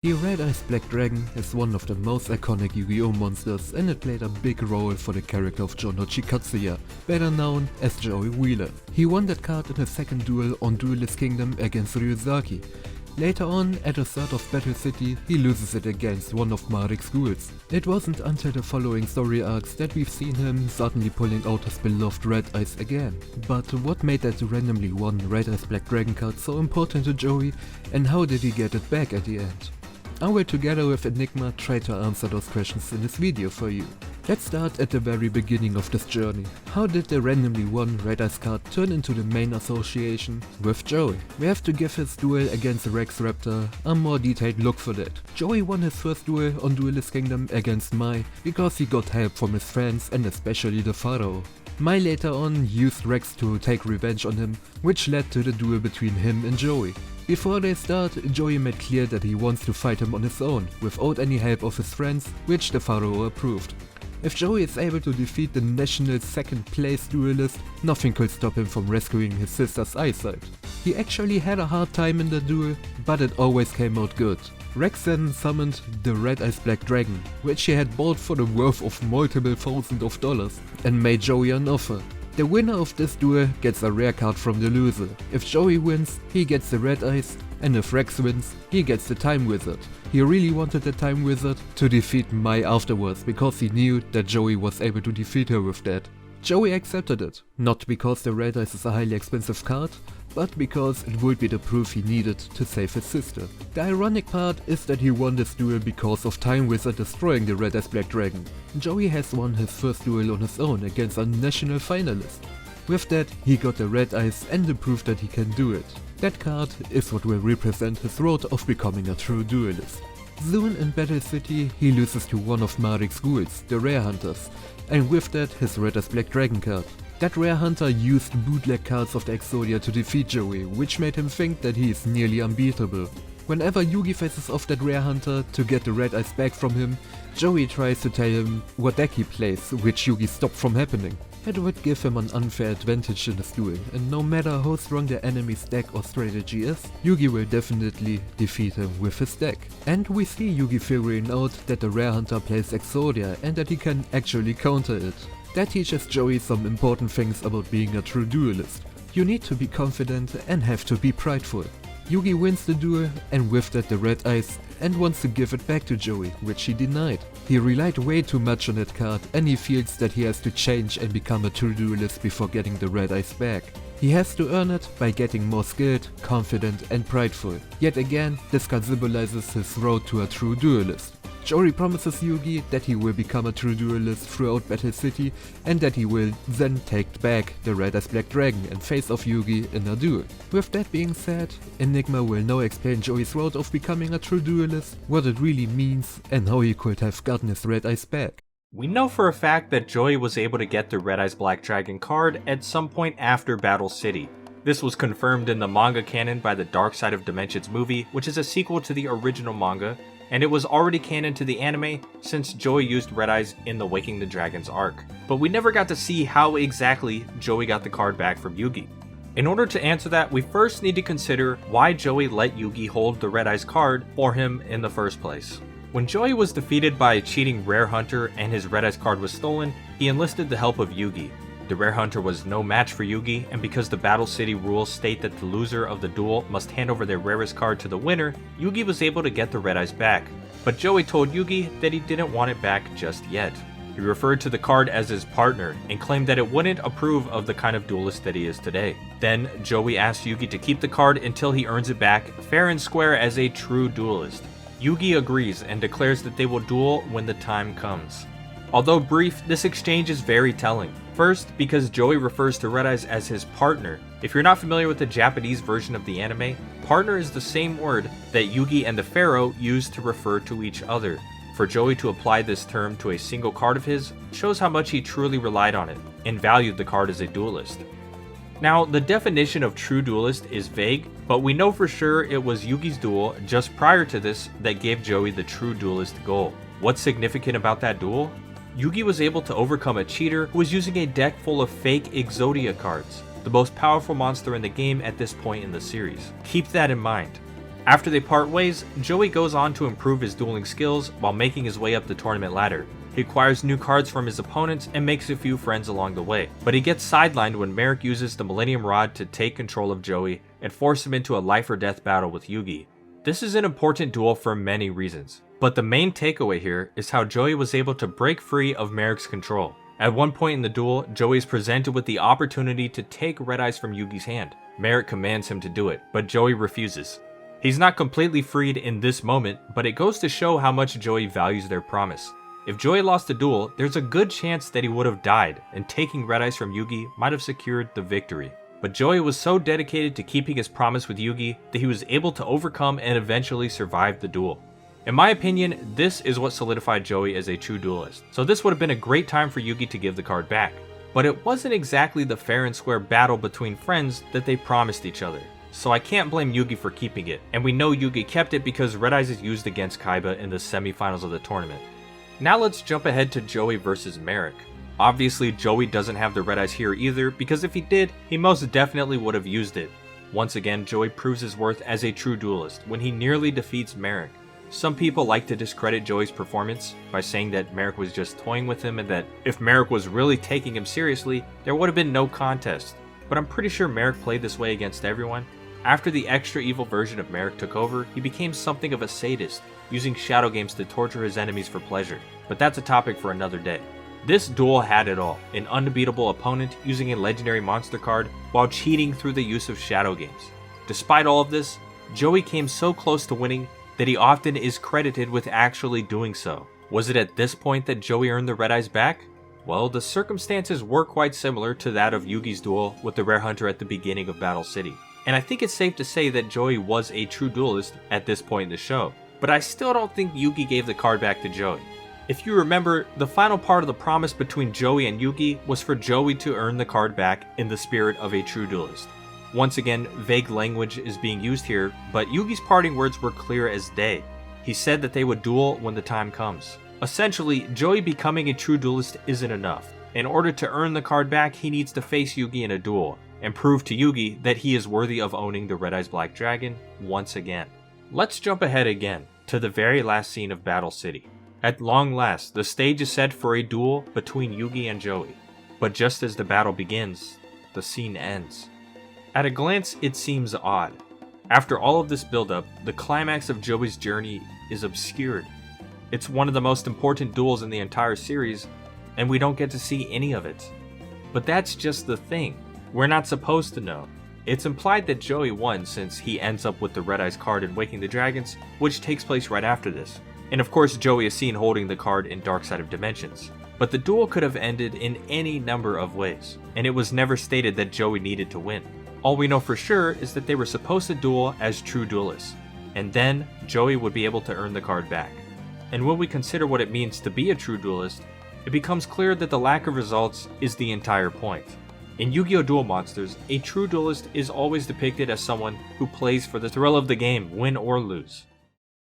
The Red Eyes Black Dragon is one of the most iconic Yu-Gi-Oh monsters, and it played a big role for the character of Jonouchi Katsuya, better known as Joey Wheeler. He won that card in his second duel on Duelist Kingdom against Ryuzaki. Later on, at the start of Battle City, he loses it against one of Marek's ghouls. It wasn't until the following story arcs that we've seen him suddenly pulling out his beloved Red Eyes again. But what made that randomly won Red Eyes Black Dragon card so important to Joey, and how did he get it back at the end? I will, together with Enigma, try to answer those questions in this video for you. Let's start at the very beginning of this journey. How did the randomly won Red Eyes card turn into the main association with Joey? We have to give his duel against Rex Raptor a more detailed look for that. Joey won his first duel on Duelist Kingdom against Mai because he got help from his friends and especially the Pharaoh. Mai later on used Rex to take revenge on him, which led to the duel between him and Joey. Before they start, Joey made clear that he wants to fight him on his own, without any help of his friends, which the Pharaoh approved. If Joey is able to defeat the national second place duelist, nothing could stop him from rescuing his sister's eyesight. He actually had a hard time in the duel, but it always came out good. Rex then summoned the Red Eyes Black Dragon, which he had bought for the worth of multiple thousands of dollars, and made Joey an offer. The winner of this duel gets a rare card from the loser. If Joey wins, he gets the Red Eyes, and if Rex wins, he gets the Time Wizard. He really wanted the Time Wizard to defeat Mai afterwards, because he knew that Joey was able to defeat her with that. Joey accepted it, not because the Red Eyes is a highly expensive card, but because it would be the proof he needed to save his sister. The ironic part is that he won this duel because of Time Wizard destroying the Red Eyes Black Dragon. Joey has won his first duel on his own against a national finalist. With that, he got the Red Eyes and the proof that he can do it. That card is what will represent his road of becoming a true duelist. Soon in Battle City, he loses to one of Marek's ghouls, the Rare Hunters, and with that his Red Eyes Black Dragon card. That Rare Hunter used bootleg cards of the Exodia to defeat Joey, which made him think that he is nearly unbeatable. Whenever Yugi faces off that Rare Hunter to get the Red Eyes back from him, Joey tries to tell him what deck he plays, which Yugi stopped from happening. It would give him an unfair advantage in this duel, and no matter how strong the enemy's deck or strategy is, Yugi will definitely defeat him with his deck. And we see Yugi figuring out that the Rare Hunter plays Exodia and that he can actually counter it. That teaches Joey some important things about being a true duelist. You need to be confident and have to be prideful. Yugi wins the duel, and with that the Red Eyes, and wants to give it back to Joey, which he denied. He relied way too much on that card, and he feels that he has to change and become a true duelist before getting the Red Eyes back. He has to earn it by getting more skilled, confident and prideful. Yet again, this card symbolizes his road to a true duelist. Joey promises Yugi that he will become a true duelist throughout Battle City, and that he will then take back the Red Eyes Black Dragon and face off Yugi in a duel. With that being said, Enigma will now explain Joey's road of becoming a true duelist, what it really means, and how he could have gotten his Red Eyes back. We know for a fact that Joey was able to get the Red Eyes Black Dragon card at some point after Battle City. This was confirmed in the manga canon by the Dark Side of Dimensions movie, which is a sequel to the original manga, and it was already canon to the anime since Joey used Red Eyes in the Waking the Dragons arc. But we never got to see how exactly Joey got the card back from Yugi. In order to answer that, we first need to consider why Joey let Yugi hold the Red Eyes card for him in the first place. When Joey was defeated by a cheating Rare Hunter and his Red Eyes card was stolen, he enlisted the help of Yugi. The Rare Hunter was no match for Yugi, and because the Battle City rules state that the loser of the duel must hand over their rarest card to the winner, Yugi was able to get the Red Eyes back. But Joey told Yugi that he didn't want it back just yet. He referred to the card as his partner, and claimed that it wouldn't approve of the kind of duelist that he is today. Then, Joey asked Yugi to keep the card until he earns it back fair and square as a true duelist. Yugi agrees and declares that they will duel when the time comes. Although brief, this exchange is very telling. First, because Joey refers to Red Eyes as his partner. If you're not familiar with the Japanese version of the anime, partner is the same word that Yugi and the Pharaoh used to refer to each other. For Joey to apply this term to a single card of his shows how much he truly relied on it, and valued the card as a duelist. Now, the definition of true duelist is vague, but we know for sure it was Yugi's duel just prior to this that gave Joey the true duelist goal. What's significant about that duel? Yugi was able to overcome a cheater who was using a deck full of fake Exodia cards, the most powerful monster in the game at this point in the series. Keep that in mind. After they part ways, Joey goes on to improve his dueling skills while making his way up the tournament ladder. He acquires new cards from his opponents and makes a few friends along the way, but he gets sidelined when Merrick uses the Millennium Rod to take control of Joey and force him into a life or death battle with Yugi. This is an important duel for many reasons, but the main takeaway here is how Joey was able to break free of Merrick's control. At one point in the duel, Joey is presented with the opportunity to take Red Eyes from Yugi's hand. Merrick commands him to do it, but Joey refuses. He's not completely freed in this moment, but it goes to show how much Joey values their promise. If Joey lost the duel, there's a good chance that he would have died, and taking Red Eyes from Yugi might have secured the victory. But Joey was so dedicated to keeping his promise with Yugi that he was able to overcome and eventually survive the duel. In my opinion, this is what solidified Joey as a true duelist, so this would have been a great time for Yugi to give the card back. But it wasn't exactly the fair and square battle between friends that they promised each other. So I can't blame Yugi for keeping it, and we know Yugi kept it because Red Eyes is used against Kaiba in the semifinals of the tournament. Now let's jump ahead to Joey versus Merrick. Obviously Joey doesn't have the Red Eyes here either, because if he did, he most definitely would have used it. Once again, Joey proves his worth as a true duelist when he nearly defeats Merrick. Some people like to discredit Joey's performance by saying that Merrick was just toying with him and that if Merrick was really taking him seriously, there would have been no contest. But I'm pretty sure Merrick played this way against everyone. After the extra evil version of Merrick took over, he became something of a sadist, using shadow games to torture his enemies for pleasure. But that's a topic for another day. This duel had it all, an unbeatable opponent using a legendary monster card while cheating through the use of shadow games. Despite all of this, Joey came so close to winning that he often is credited with actually doing so. Was it at this point that Joey earned the Red Eyes back? Well, the circumstances were quite similar to that of Yugi's duel with the Rare Hunter at the beginning of Battle City. And I think it's safe to say that Joey was a true duelist at this point in the show. But I still don't think Yugi gave the card back to Joey. If you remember, the final part of the promise between Joey and Yugi was for Joey to earn the card back in the spirit of a true duelist. Once again, vague language is being used here, but Yugi's parting words were clear as day. He said that they would duel when the time comes. Essentially, Joey becoming a true duelist isn't enough. In order to earn the card back, he needs to face Yugi in a duel, and prove to Yugi that he is worthy of owning the Red Eyes Black Dragon once again. Let's jump ahead again to the very last scene of Battle City. At long last, the stage is set for a duel between Yugi and Joey. But just as the battle begins, the scene ends. At a glance, it seems odd. After all of this buildup, the climax of Joey's journey is obscured. It's one of the most important duels in the entire series, and we don't get to see any of it. But that's just the thing. We're not supposed to know. It's implied that Joey won since he ends up with the Red Eyes card in Waking the Dragons, which takes place right after this. And of course Joey is seen holding the card in Dark Side of Dimensions. But the duel could have ended in any number of ways, and it was never stated that Joey needed to win. All we know for sure is that they were supposed to duel as true duelists, and then Joey would be able to earn the card back. And when we consider what it means to be a true duelist, it becomes clear that the lack of results is the entire point. In Yu-Gi-Oh! Duel Monsters, a true duelist is always depicted as someone who plays for the thrill of the game, win or lose.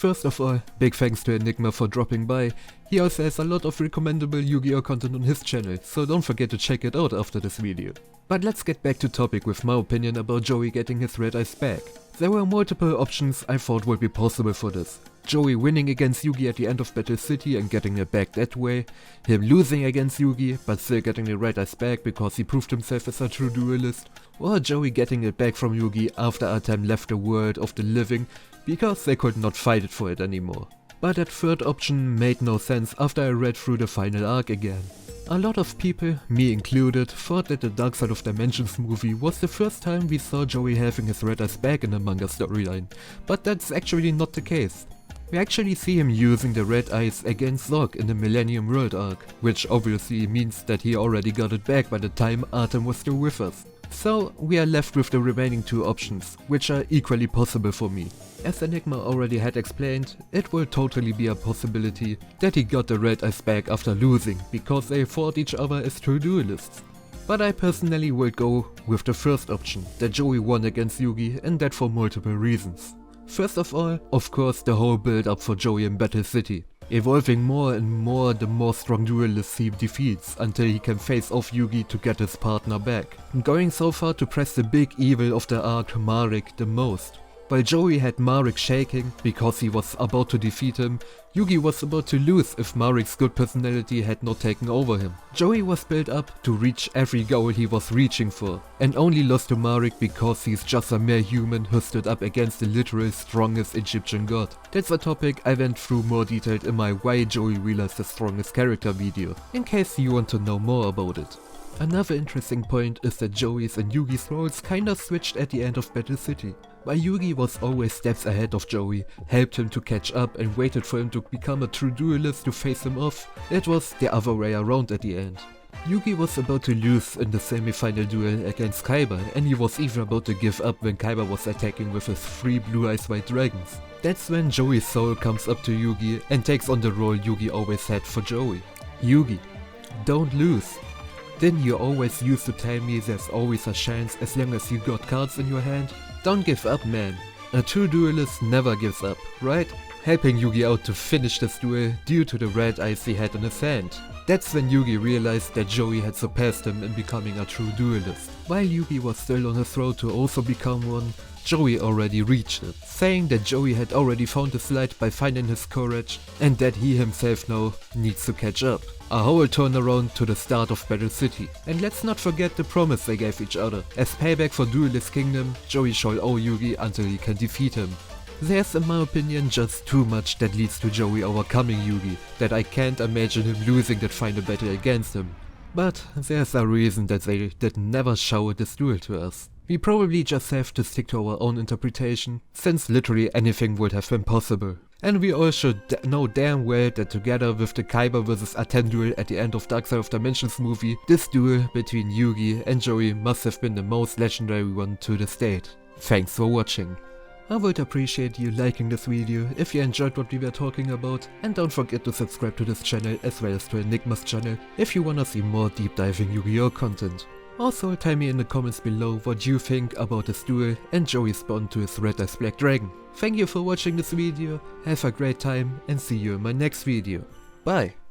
First of all, big thanks to Enigma for dropping by. He also has a lot of recommendable Yu-Gi-Oh! Content on his channel, so don't forget to check it out after this video. But let's get back to topic with my opinion about Joey getting his Red Eyes back. There were multiple options I thought would be possible for this. Joey winning against Yugi at the end of Battle City and getting it back that way, him losing against Yugi but still getting the Red Eyes back because he proved himself as a true duelist, or Joey getting it back from Yugi after Artem left the world of the living because they could not fight it for it anymore. But that third option made no sense after I read through the final arc again. A lot of people, me included, thought that the Dark Side of Dimensions movie was the first time we saw Joey having his Red Eyes back in a manga storyline, but that's actually not the case. We actually see him using the Red Eyes against Zog in the Millennium World arc, which obviously means that he already got it back by the time Artem was still with us. So we are left with the remaining two options, which are equally possible for me. As Enigma already had explained, it will totally be a possibility that he got the Red Eyes back after losing, because they fought each other as true duelists. But I personally will go with the first option, that Joey won against Yugi, and that for multiple reasons. First of all, of course, the whole build up for Joey in Battle City, evolving more and more the more strong duelists he defeats until he can face off Yugi to get his partner back, going so far to press the big evil of the arc Marek the most. While Joey had Marek shaking because he was about to defeat him, Yugi was about to lose if Marek's good personality had not taken over him. Joey was built up to reach every goal he was reaching for, and only lost to Marek because he's just a mere human who stood up against the literal strongest Egyptian god. That's a topic I went through more detailed in my Why Joey Wheeler is the Strongest Character video, in case you want to know more about it. Another interesting point is that Joey's and Yugi's roles kinda switched at the end of Battle City. While Yugi was always steps ahead of Joey, helped him to catch up and waited for him to become a true duelist to face him off, it was the other way around at the end. Yugi was about to lose in the semi-final duel against Kaiba, and he was even about to give up when Kaiba was attacking with his 3 blue eyes white dragons. That's when Joey's soul comes up to Yugi and takes on the role Yugi always had for Joey. Yugi, don't lose. Didn't you always used to tell me there's always a chance as long as you got cards in your hand? Don't give up, man. A true duelist never gives up, right? Helping Yugi out to finish this duel due to the red eyes he had in his hand. That's when Yugi realized that Joey had surpassed him in becoming a true duelist. While Yugi was still on his road to also become one, Joey already reached it, saying that Joey had already found his light by finding his courage and that he himself now needs to catch up. A whole turnaround to the start of Battle City. And let's not forget the promise they gave each other. As payback for Duelist Kingdom, Joey shall owe Yugi until he can defeat him. There's in my opinion just too much that leads to Joey overcoming Yugi, that I can't imagine him losing that final battle against him. But there's a reason that they did never show this duel to us. We probably just have to stick to our own interpretation, since literally anything would have been possible. And we all should know damn well that together with the Kaiba vs. Aten duel at the end of Dark Side of Dimensions movie, this duel between Yugi and Joey must have been the most legendary one to this date. Thanks for watching. I would appreciate you liking this video if you enjoyed what we were talking about, and don't forget to subscribe to this channel as well as to Enigma's channel if you wanna see more deep diving Yu-Gi-Oh content. Also tell me in the comments below what you think about this duel and Joey's bond to his red eyes black dragon. Thank you for watching this video, have a great time and see you in my next video. Bye!